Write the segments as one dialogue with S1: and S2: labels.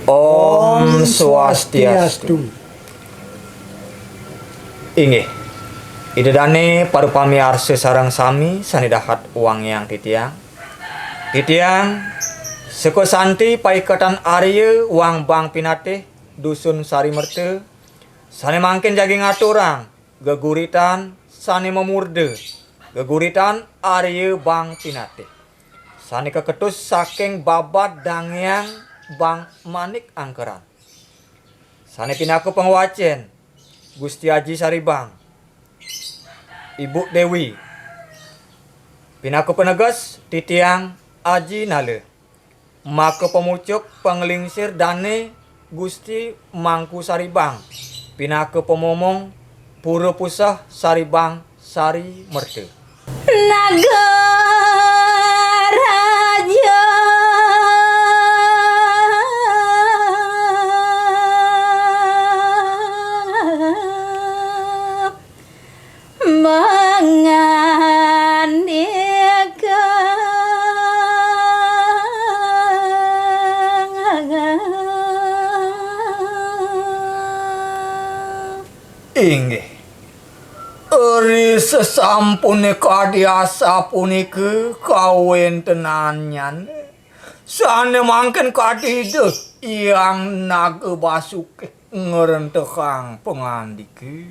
S1: Om Swastiastu. Inggih. Idedane parupami arse sareng sami sanidahat uang yang titiang. Titiang seko santi paikatan Arya uang Bang Pinate dusun Sari Merte. Sane mangkin jagi ngaturang geguritan sane memurde. Geguritan Arya Bang Pinate. Sane keketus saking babat dangyang Bang Manik Angkeran. Sane pinaku pengwacen Gusti Aji Saribang, Ibu Dewi. Pinaku penegas titiang Aji Nale. Maka pemucuk penglingsir dane Gusti Mangku Saribang. Pinaku pemomong Pura Pusah Saribang Sari Merte.
S2: Nagaraja
S1: Inggih. Eri sesampune kadiasa punike kawin tenanyan. Sane mangken kadide yang naga basuke ngerentekang pengandike.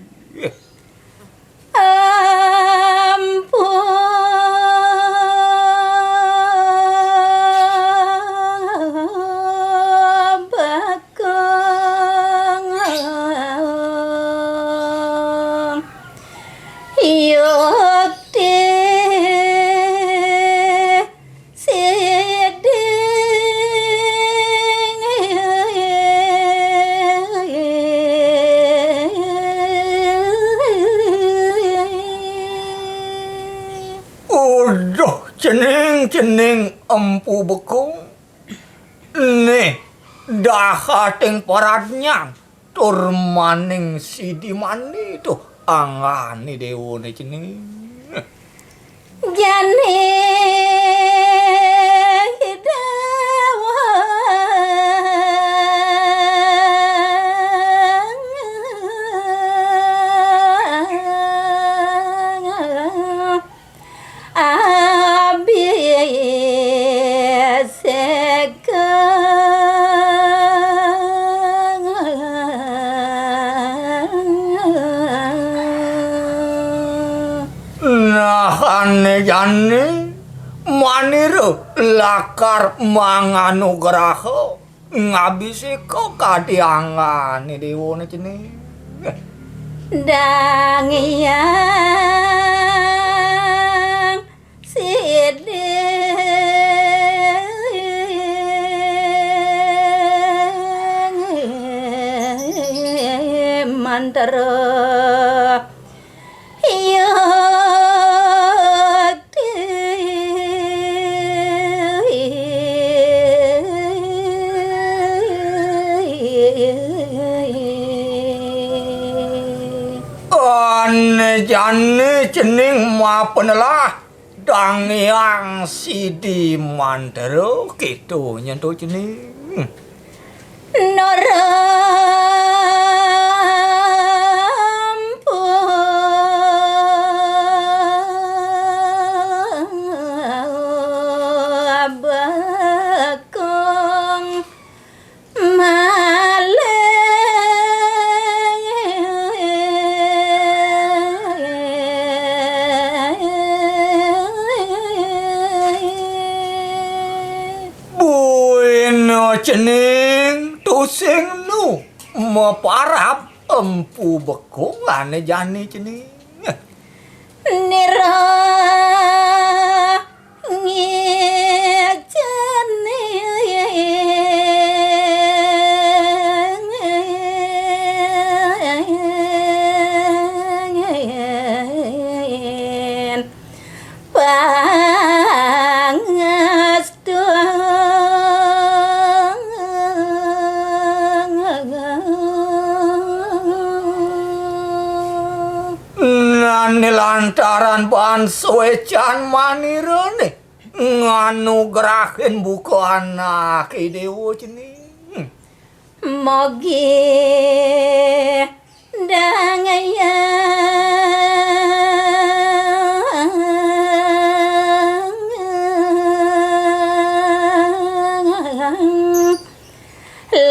S1: Udah cening empu bekung. Nih dahating paradnya tur maning sidi mani tuh angani dewone cening.
S2: jane
S1: Jane maniro lakar manganugraha ngabisi kok kadiangane dewone cening.
S2: dangyang sidi mantara
S1: Jane cening mapenelah dangyang sidi mantero gitu nyentuh cening. Cening tusing nu meparap empu bekung ane jani cening.
S2: nira ngecene pangestu
S1: lantaran ban suecan manirone nganugrahin buku anak dewa cening.
S2: mogi dangaya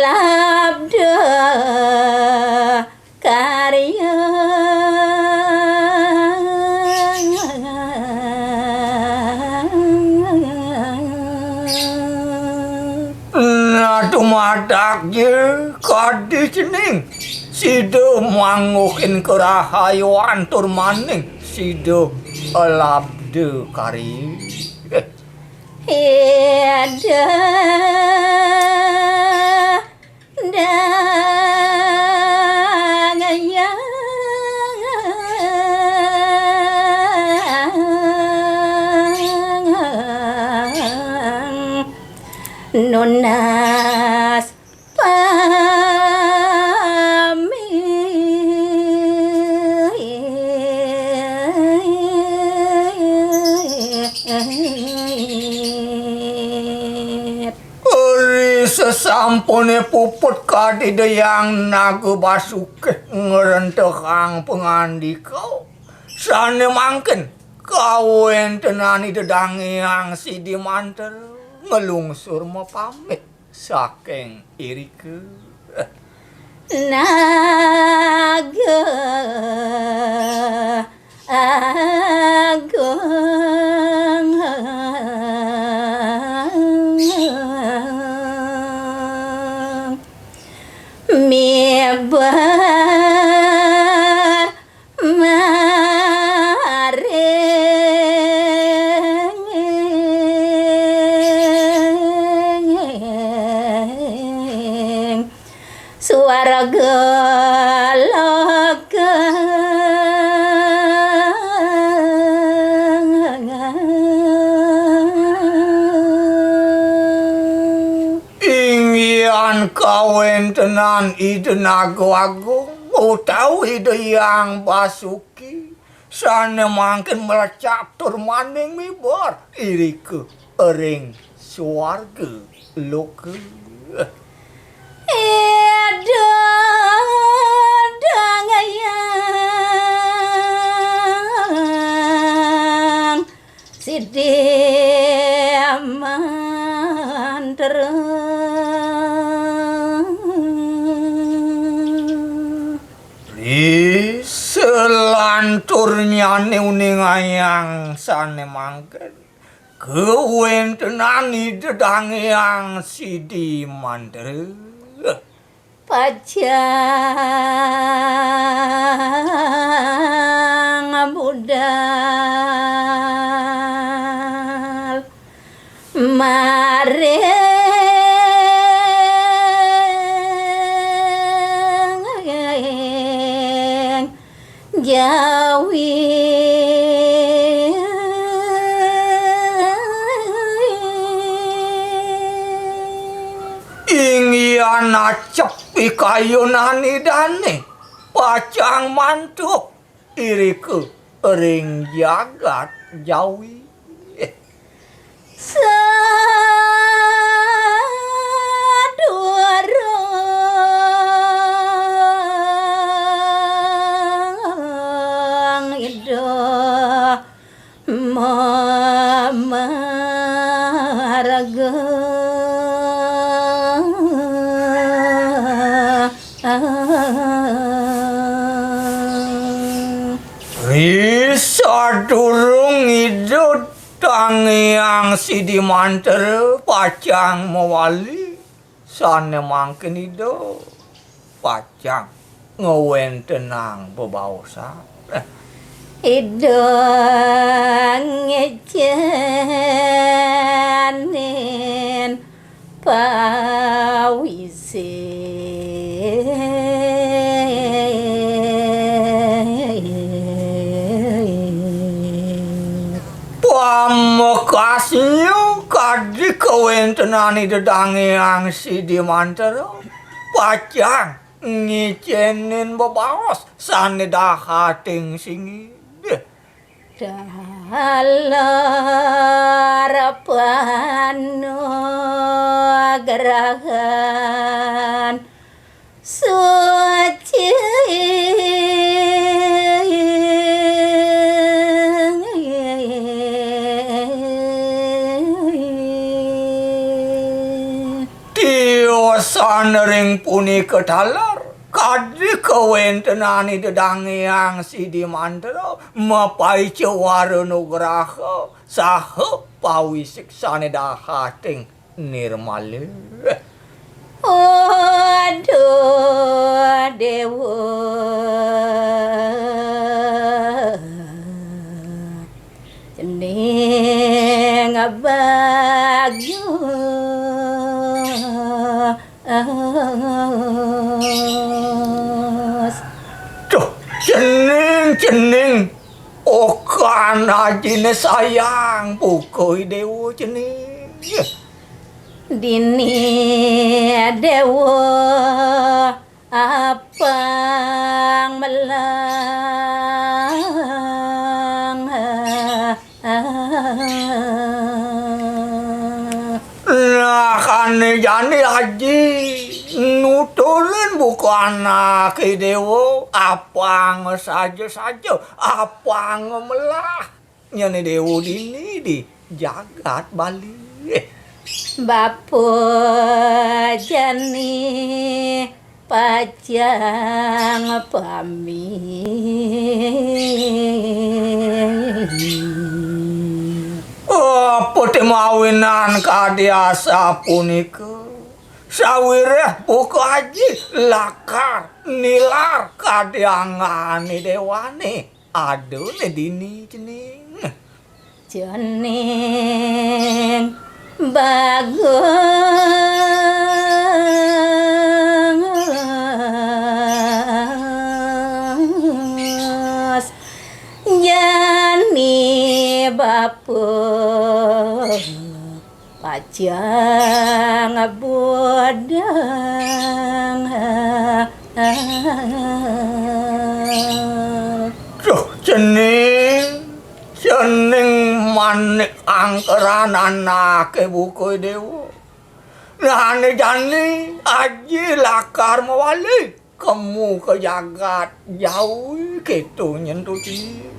S2: labda karya
S1: Dumadak je kadi cening Sido mangukin kerahayuan tur maning Sido labde kari
S2: Eda dangaya Nunas pamit
S1: Uri sesampune puput kadidayang Naga Basuke ngerentehang pengandikau Sane mangken kawen tenani dedangiang Sidi Manter ngelungsur pamit saking irike
S2: naga agung mibar maring suara
S1: inggian kawen tenan ide Naga Agung utawi Hyang Basuki sane mangken melecap tur maning mibar irike ering swarga loka
S2: Eda dangayang Sidi Manter
S1: Di selanturnya neuningayang sane mangken kewen tenani dedangiang Sidi Manter
S2: pajang budal maring Jawi
S1: inggian cepi kayunani dane pacang mantuk irike ring jagat Jawi
S2: sadurung ida mamaraga
S1: Sadurung idut tangiang Sidi Manter pacang mewali sane mangken ido pacang ngewen tenang bebaosa
S2: idang ngejanin pawise
S1: Pamakasih kadi kawentenani dedangiang Sidi Manter pacang ngicenin bebaos sane dahating singi
S2: dalar panu gerahan suci
S1: Tiosan ring punika dalar kadri kawentenani dedangeang Sidi Mantara mapai cewara nugraha saha pawisiksane dahating nirmala.
S2: Aduh dewa jeneng bagus.
S1: Duh, cening okan ajine sayang pukoi dewa cening.
S2: Dini dewa apang melang
S1: Nah kan jani aji nutulin bukan anak dewa apang saja apang melah nyane dewa dini di jagat Bali.
S2: Bapa jani pajang pami
S1: Apa mawinan kadiasa punika sawireh buka aji lakar nilar kadiangane dewane aduh ne dini cening
S2: jeneng bagus jani bapa pajang bodang
S1: Duh cening manik angkeran anake buku dewa nane jani aji lakar mawali kamu ke jagat jauh gitu nyentuh cening